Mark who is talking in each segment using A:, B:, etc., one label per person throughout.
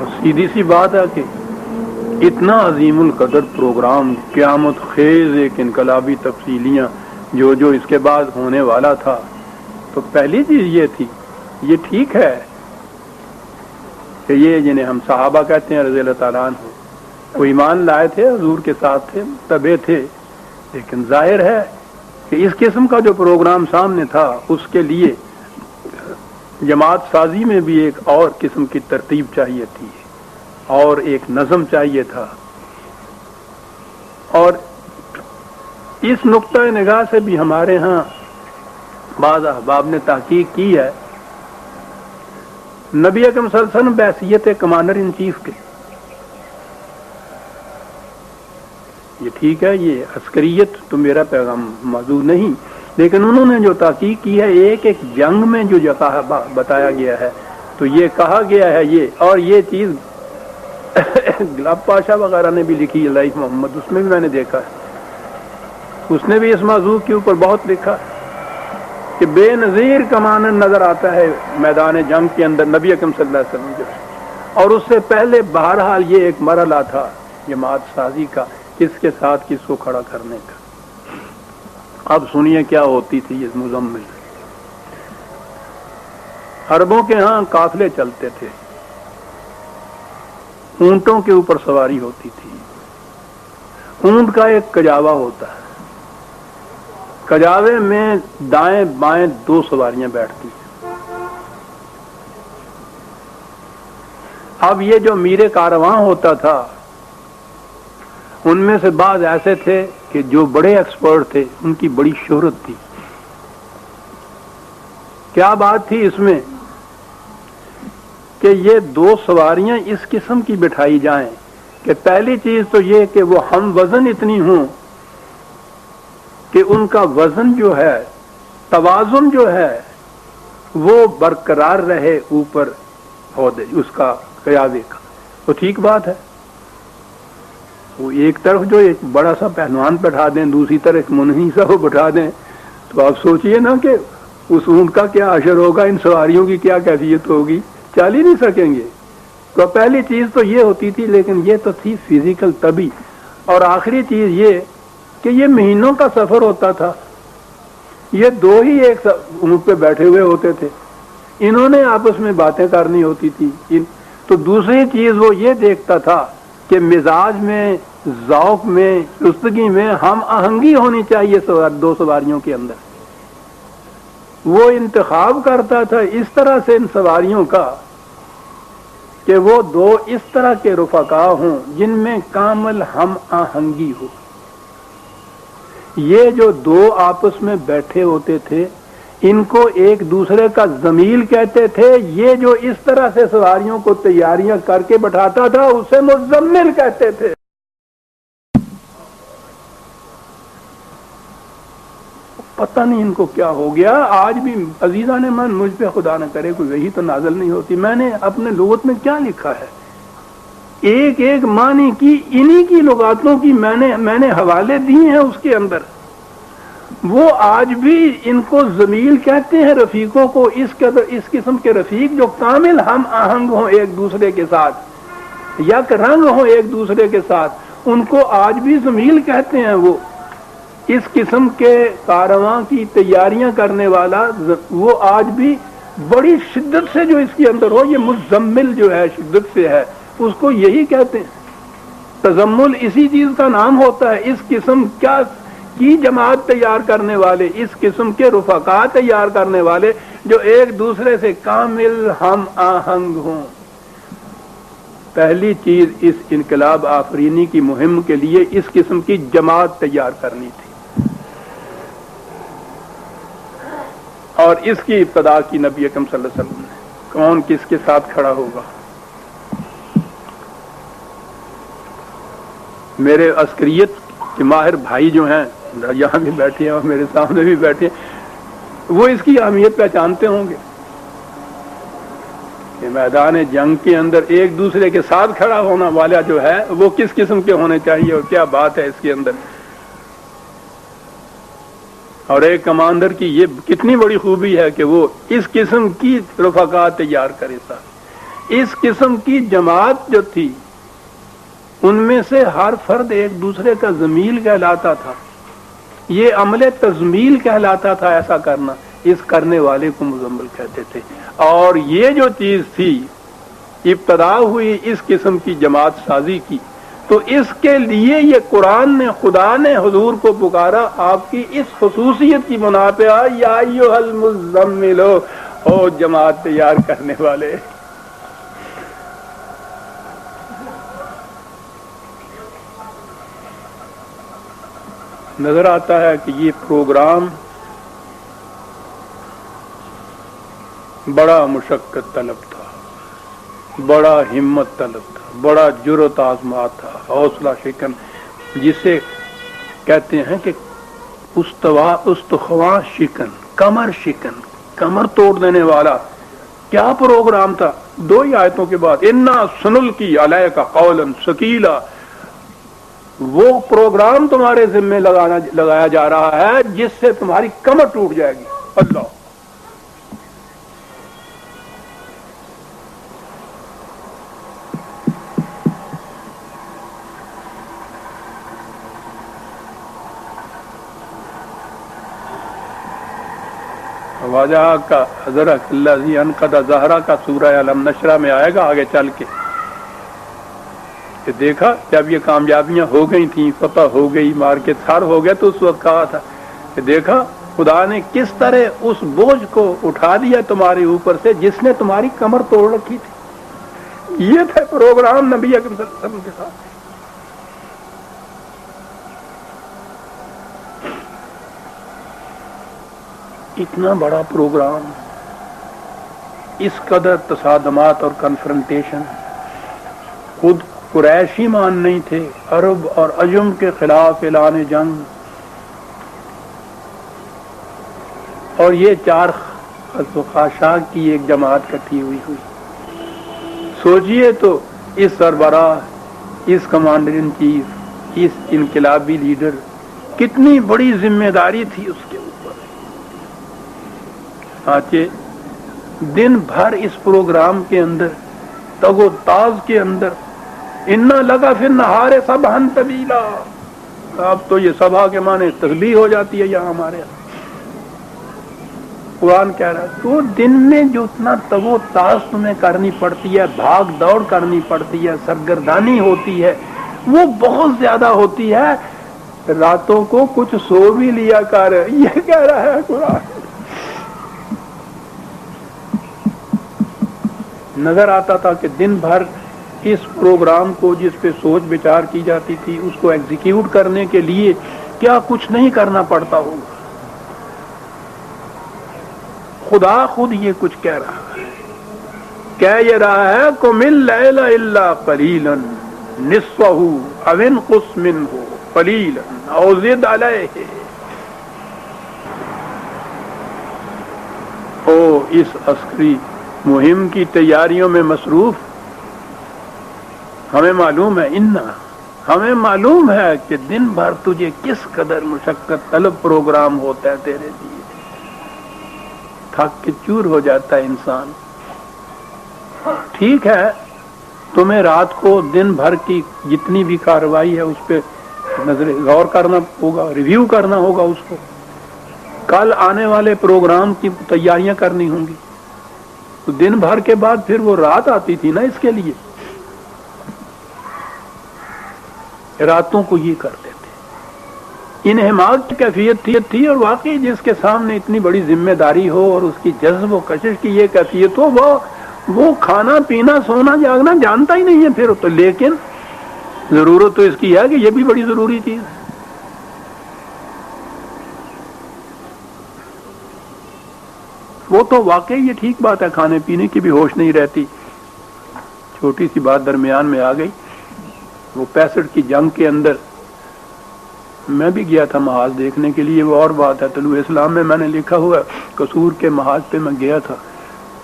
A: سیدھی سی بات ہے کہ اتنا عظیم القدر پروگرام، قیامت خیز ایک انقلابی تفصیلیاں جو اس کے بعد ہونے والا تھا، تو پہلی چیز یہ تھی، یہ ٹھیک ہے کہ یہ جنہیں ہم صحابہ کہتے ہیں رضی اللہ تعالیٰ عنہ، وہ ایمان لائے تھے، حضور کے ساتھ تھے، تبے تھے، لیکن ظاہر ہے کہ اس قسم کا جو پروگرام سامنے تھا اس کے لیے جماعت سازی میں بھی ایک اور قسم کی ترتیب چاہیے تھی اور ایک نظم چاہیے تھا. اور اس نقطۂ نگاہ سے بھی ہمارے ہاں بعض احباب نے تحقیق کی ہے. نبی اکرم صلی اللہ علیہ وسلم بحیثیت کمانڈر ان چیف کے، یہ ٹھیک ہے، یہ عسکریت تو میرا پیغام موضوع نہیں، لیکن انہوں نے جو تحقیق کی ہے ایک ایک جنگ میں جو بتایا گیا ہے، تو یہ کہا گیا ہے یہ، اور یہ چیز گلاب پاشا وغیرہ نے بھی لکھی ہے لائف محمد، اس میں بھی میں نے دیکھا ہے، اس نے بھی اس موضوع کے اوپر بہت لکھا کہ بے نظیر کمانڈر نظر آتا ہے میدان جنگ کے اندر نبی اکرم صلی اللہ علیہ وسلم جو ہے. اور اس سے پہلے بہرحال یہ ایک مرحلہ تھا جماعت سازی کا، کس کے ساتھ کس کو کھڑا کرنے کا. اب سنیے کیا ہوتی تھی یہ مزمل. عربوں کے ہاں قافلے چلتے تھے، اونٹوں کے اوپر سواری ہوتی تھی. اونٹ کا ایک کجاوا ہوتا ہے، کجاوے میں دائیں بائیں دو سواریاں بیٹھتی ہیں. اب یہ جو میر کارواں ہوتا تھا ان میں سے بعض ایسے تھے کہ جو بڑے ایکسپرٹ تھے، ان کی بڑی شہرت تھی. کیا بات تھی اس میں کہ یہ دو سواریاں اس قسم کی بٹھائی جائیں کہ پہلی چیز تو یہ کہ وہ ہم وزن اتنی ہوں کہ ان کا وزن جو ہے، توازن جو ہے وہ برقرار رہے اوپر عہدے اس کا قیادے کا. تو ٹھیک بات ہے، وہ ایک طرف جو ایک بڑا سا پہلوان بٹھا دیں، دوسری طرف ایک منحنی سا وہ بٹھا دیں، تو آپ سوچئے نا کہ اس اونٹ کا کیا حشر ہوگا، ان سواریوں کی کیا کیفیت ہوگی، چل ہی نہیں سکیں گے. تو پہلی چیز تو یہ ہوتی تھی، لیکن یہ تو تھی فزیکل طبی. اور آخری چیز یہ کہ یہ مہینوں کا سفر ہوتا تھا، یہ دو ہی ایک اونٹ پہ بیٹھے ہوئے ہوتے تھے، انہوں نے آپس میں باتیں کرنی ہوتی تھی. تو دوسری چیز وہ یہ دیکھتا تھا کہ مزاج میں، ذوق میں، چستگی میں ہم آہنگی ہونی چاہیے دو سواریوں کے اندر. وہ انتخاب کرتا تھا اس طرح سے ان سواریوں کا کہ وہ دو اس طرح کے رفقا ہوں جن میں کامل ہم آہنگی ہو. یہ جو دو آپس میں بیٹھے ہوتے تھے ان کو ایک دوسرے کا ضمیل کہتے تھے. یہ جو اس طرح سے سواریوں کو تیاریاں کر کے بٹھاتا تھا اسے مزمل کہتے تھے. پتہ نہیں ان کو کیا ہو گیا. آج بھی عزیزان من مجھ پہ خدا نہ کرے کوئی وحی تو نازل نہیں ہوتی. میں نے اپنے لغت میں کیا لکھا ہے، ایک ایک معنی کی انہی کی لغاتوں کی میں نے حوالے دیے ہیں اس کے اندر. وہ آج بھی ان کو ضمیل کہتے ہیں رفیقوں کو، اس قسم کے رفیق جو کامل ہم آہنگ ہوں ایک دوسرے کے ساتھ، یک رنگ ہوں ایک دوسرے کے ساتھ، ان کو آج بھی ضمیل کہتے ہیں. وہ اس قسم کے کارواں کی تیاریاں کرنے والا وہ آج بھی بڑی شدت سے جو اس کے اندر ہو، یہ مزمل جو ہے شدت سے ہے، اس کو یہی کہتے ہیں. تزمل اسی چیز کا نام ہوتا ہے. اس قسم کی جماعت تیار کرنے والے، اس قسم کے رفقا تیار کرنے والے جو ایک دوسرے سے کامل ہم آہنگ ہوں. پہلی چیز اس انقلاب آفرینی کی مہم کے لیے اس قسم کی جماعت تیار کرنی تھی، اور اس کی ابتدا کی نبی اکرم صلی اللہ علیہ وسلم نے. کون کس کے ساتھ کھڑا ہوگا؟ میرے عسکریت کے ماہر بھائی جو ہیں یہاں بھی بیٹھے ہیں اور میرے سامنے بھی بیٹھے ہیں، وہ اس کی اہمیت پہچانتے ہوں گے کہ میدان جنگ کے اندر ایک دوسرے کے ساتھ کھڑا ہونا والا جو ہے وہ کس قسم کے ہونے چاہیے اور کیا بات ہے اس کے اندر. اور ایک کمانڈر کی یہ کتنی بڑی خوبی ہے کہ وہ اس قسم کی رفقا تیار کرے. ساتھ اس قسم کی جماعت جو تھی ان میں سے ہر فرد ایک دوسرے کا ضمیل کہلاتا تھا. یہ عمل تزمیل کہلاتا تھا. ایسا کرنا اس کرنے والے کو مزمل کہتے تھے. اور یہ جو چیز تھی ابتدا ہوئی اس قسم کی جماعت سازی کی، تو اس کے لیے یہ قرآن نے، خدا نے حضور کو پکارا آپ کی اس خصوصیت کی بنا پہ، یا ایھا المزمل، او جماعت تیار کرنے والے. نظر آتا ہے کہ یہ پروگرام بڑا مشقت طلب تھا، بڑا ہمت طلب تھا، بڑا جرأت آزما تھا، حوصلہ شکن جسے کہتے ہیں کہ استخواں شکن، کمر شکن، کمر توڑ دینے والا. کیا پروگرام تھا؟ 2 ہی آیتوں کے بعد انا سنلقی علیک قولا ثقیلا. وہ پروگرام تمہارے ذمے لگایا جا رہا ہے جس سے تمہاری کمر ٹوٹ جائے گی. اللہ واجہ کا حضرت الذی انقض ظہرہ کا سورہ علم نشرہ میں آئے گا آگے چل کے کہ دیکھا جب یہ کامیابیاں ہو گئی تھیں، فتح ہو گئی، مارکیٹ سر ہو گیا، تو اس وقت کہا تھا کہ دیکھا خدا نے کس طرح اس بوجھ کو اٹھا دیا تمہارے اوپر سے جس نے تمہاری کمر توڑ رکھی تھی. یہ تھا پروگرام نبی اکرم صلی اللہ علیہ وسلم کے ساتھ. اتنا بڑا پروگرام، اس قدر تصادمات اور کنفرنٹیشن. خود قریشی مان نہیں تھے، عرب اور عجم کے خلاف اعلان جنگ، اور یہ 4 خاشاک کی ایک جماعت کٹھی ہوئی. سوچئے تو اس سربراہ، اس کمانڈر ان چیف، اس انقلابی لیڈر، کتنی بڑی ذمہ داری تھی اس کے اوپر. سانچے دن بھر اس پروگرام کے اندر، تگ و تاز کے اندر، انا لگا پھر نہارے صبحن طویلا. اب تو یہ صبح کے معنی تسبیح ہو جاتی ہے یہاں ہمارے یہاں. قرآن کہہ رہا ہے تو دن میں جو اتنا تگ و تاز تمہیں کرنی پڑتی ہے، بھاگ دوڑ کرنی پڑتی ہے، سرگردانی ہوتی ہے، وہ بہت زیادہ ہوتی ہے. راتوں کو کچھ سو بھی لیا کر، یہ کہہ رہا ہے قرآن. نظر آتا تھا کہ دن بھر اس پروگرام کو جس پہ سوچ بچار کی جاتی تھی اس کو ایگزیکیوٹ کرنے کے لیے کیا کچھ نہیں کرنا پڑتا ہوگا. خدا خود یہ کچھ کہہ رہا ہے، کہہ یہ رہا ہے قم اللیل الا قلیلا نصفہ او انقص منہ قلیلا او زد علیہ. او اس عسکری مہم کی تیاریوں میں مصروف، ہمیں معلوم ہے ہمیں معلوم ہے کہ دن بھر تجھے کس قدر مشقت طلب پروگرام ہوتا ہے تیرے لیے. تھک کے چور ہو جاتا ہے انسان. ٹھیک ہے تمہیں رات کو دن بھر کی جتنی بھی کارروائی ہے اس پہ غور کرنا ہوگا، ریویو کرنا ہوگا، اس کو کل آنے والے پروگرام کی تیاریاں کرنی ہوں گی. تو دن بھر کے بعد پھر وہ رات آتی تھی نا اس کے لیے. راتوں کو یہ کرتے تھے. انہماک کی کیفیت تھی اور واقعی جس کے سامنے اتنی بڑی ذمہ داری ہو اور اس کی جذب و کشش کی یہ کیفیت ہو، وہ کھانا پینا سونا جاگنا جانتا ہی نہیں ہے پھر تو. لیکن ضرورت تو اس کی ہے کہ یہ بھی بڑی ضروری چیز ہے. وہ تو واقعی یہ ٹھیک بات ہے، کھانے پینے کی بھی ہوش نہیں رہتی. چھوٹی سی بات درمیان میں آ گئی. وہ 65 کی جنگ کے اندر میں بھی گیا تھا محاذ دیکھنے کے لیے. وہ اور بات ہے، طلوع اسلام میں میں نے لکھا ہوا قصور کے محاذ پہ میں گیا تھا،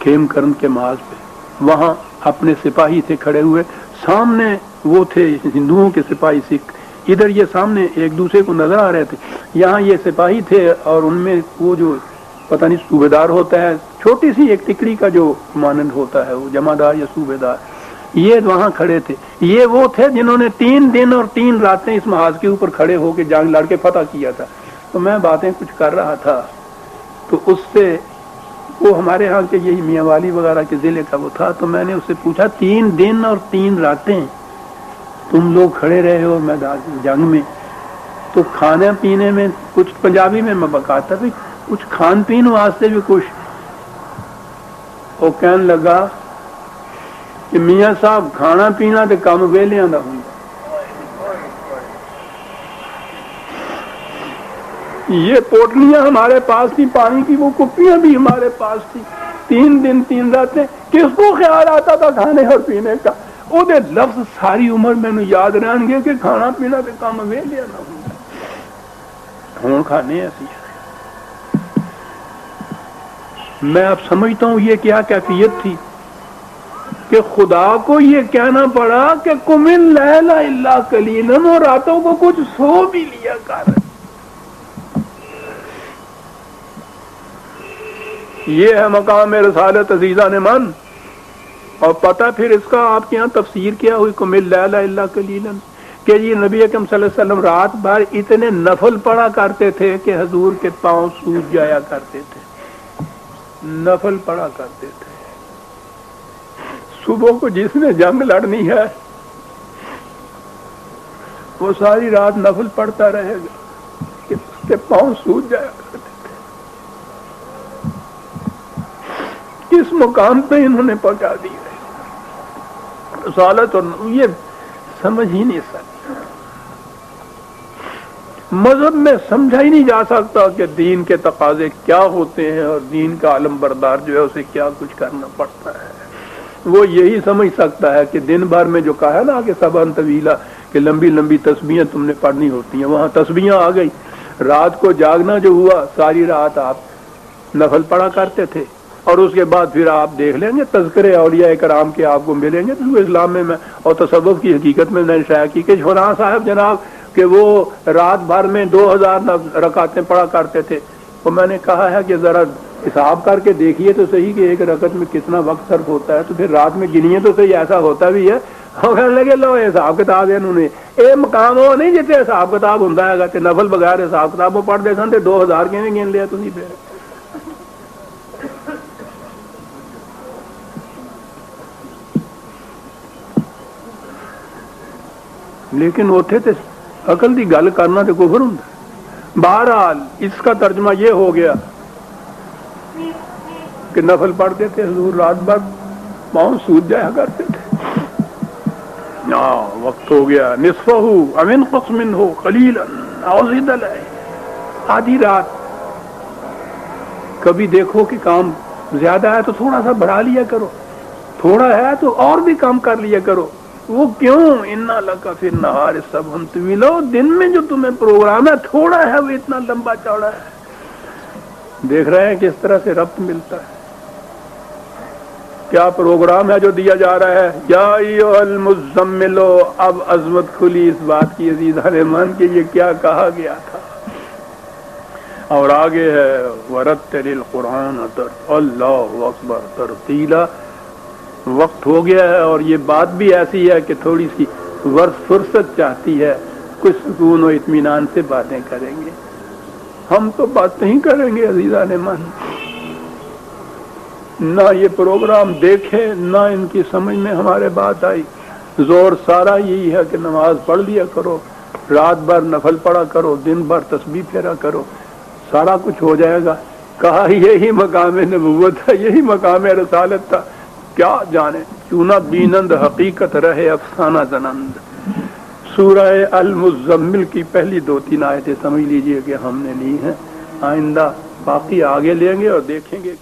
A: کھیم کرن کے محاذ پہ. وہاں اپنے سپاہی تھے کھڑے ہوئے، سامنے وہ تھے ہندوؤں کے سپاہی سکھ، ادھر یہ سامنے ایک دوسرے کو نظر آ رہے تھے. یہاں یہ سپاہی تھے اور ان میں وہ جو پتہ نہیں صوبیدار ہوتا ہے چھوٹی سی ایک ٹکڑی کا جو مانند ہوتا ہے وہ جمعدار یا صوبیدار، یہ وہاں کھڑے تھے. یہ وہ تھے جنہوں نے 3 دن اور 3 راتیں اس محاذ کے اوپر کھڑے ہو کے جنگ لڑ کے فتح کیا تھا. تو میں باتیں کچھ کر رہا تھا تو اس سے وہ ہمارے ہاں کے یہی میاں والی وغیرہ کے ضلع کا وہ تھا. تو میں نے اس سے پوچھا 3 دن اور 3 راتیں تم لوگ کھڑے رہے ہو میدان جنگ میں، تو کھانے پینے میں کچھ پنجابی میں بکاتا بھی کچھ کھان پین واسطے بھی کچھ. وہ کہنے لگا کہ میاں صاحب کھانا پینا تو کم ویلیاں دا ہوں. یہ پوٹلیاں ہمارے پاس تھی، پانی کی وہ کپیاں بھی ہمارے پاس تھی. 3 دن 3 راتیں کس کو خیال آتا تھا کھانے اور پینے کا؟ وہ دے لفظ ساری عمر مینوں یاد رہن گے کہ کھانا پینا تو کم ویلیاں دا ہوں. ہوں کھانے ایسی. میں اب سمجھتا ہوں یہ کیا کیفیت تھی کہ خدا کو یہ کہنا پڑا کہ قم اللیل الا قلیلا، اور راتوں کو کچھ سو بھی لیا کر. یہ ہے مقام رسالت عزیزان من. اور پتہ پھر اس کا آپ کے یہاں تفسیر کیا ہوئی قم اللیل الا قلیلا، کہ یہ نبی اکرم صلی اللہ علیہ وسلم رات بھر اتنے نفل پڑھا کرتے تھے کہ حضور کے پاؤں سوج جایا کرتے تھے. نفل پڑھا کرتے تھے. صبح کو جس نے جنگ لڑنی ہے وہ ساری رات نفل پڑھتا رہے گا کہ اس کے پاؤں سوج جایا کرتے تھے. کس مقام پہ انہوں نے پہنچا دی ہے رسالت، اور یہ سمجھ ہی نہیں سکتے. مذہب میں سمجھا ہی نہیں جا سکتا کہ دین کے تقاضے کیا ہوتے ہیں اور دین کا علم بردار جو ہے اسے کیا کچھ کرنا پڑتا ہے. وہ یہی سمجھ سکتا ہے کہ دن بھر میں جو کہا نا کہ سبحان طویلہ، کہ لمبی لمبی تسبیحیں تم نے پڑھنی ہوتی ہیں، وہاں تسبیحیں آ گئی. رات کو جاگنا جو ہوا، ساری رات آپ نفل پڑھا کرتے تھے. اور اس کے بعد پھر آپ دیکھ لیں گے تذکرے اولیاء کرام کے آپ کو ملیں گے تو اسلام میں اور تصوف کی حقیقت میں نے شائع کی کہ فلاں صاحب جناب کہ وہ رات بھر میں 2000 رکعتیں پڑھا کرتے تھے. تو میں نے کہا ہے کہ ذرا حساب کر کے دیکھیے تو صحیح کہ ایک رکعت میں کتنا وقت صرف ہوتا ہے، تو پھر رات میں گنیے تو صحیح، ایسا ہوتا بھی ہے. کہنے لگے لو حساب کتاب ہے، انہوں نے یہ مقام وہ نہیں جتنے حساب کتاب ہوتا ہے کہ نفل بغیر حساب کتاب وہ پڑھتے سن تو 2000 کیویں گن لیا تھی. پھر لیکن اتنے تے عقل کی گل کرنا تو کفر ہوں. بہرحال اس کا ترجمہ یہ ہو گیا کہ نفل پڑھتے تھے، حضور رات بھر پاؤں سوج جایا کرتے تھے. وقت ہو گیا. نصفہ او انقص منہ قلیلا او زد علیہ. آدھی رات. کبھی دیکھو کہ کام زیادہ ہے تو تھوڑا سا بڑھا لیا کرو، تھوڑا ہے تو اور بھی کام کر لیا کرو. وہ کیوں؟ انا لک فی النہار سبحا طویلا، دن میں جو تمہیں پروگرام ہے تھوڑا ہے وہ اتنا لمبا چوڑا ہے. دیکھ رہے ہیں کس طرح سے ربط ملتا ہے. کیا پروگرام ہے جو دیا جا رہا ہے؟ یا ایھا المزمل. اب عظمت کھلی اس بات کی عزیزان من کہ یہ کیا کہا گیا تھا. اور آگے ہے ورتل القرآن اللہ اکبر ترتیلا. وقت ہو گیا ہے اور یہ بات بھی ایسی ہے کہ تھوڑی سی فرصت چاہتی ہے، کچھ سکون و اطمینان سے باتیں کریں گے. ہم تو بات نہیں کریں گے عزیزان من، نہ یہ پروگرام دیکھے نہ ان کی سمجھ میں ہمارے بات آئی. زور سارا یہی ہے کہ نماز پڑھ لیا کرو، رات بھر نفل پڑھا کرو، دن بھر تسبیح پھیرا کرو، سارا کچھ ہو جائے گا. کہا یہی مقام نبوت ہے، یہی مقام رسالت تھا. کیا جانے کیوں نہ بینند حقیقت رہے افسانہ زنند. سورہ المزمل کی پہلی 2-3 آیتیں سمجھ لیجئے کہ ہم نے لی ہیں. آئندہ باقی آگے لیں گے اور دیکھیں گے.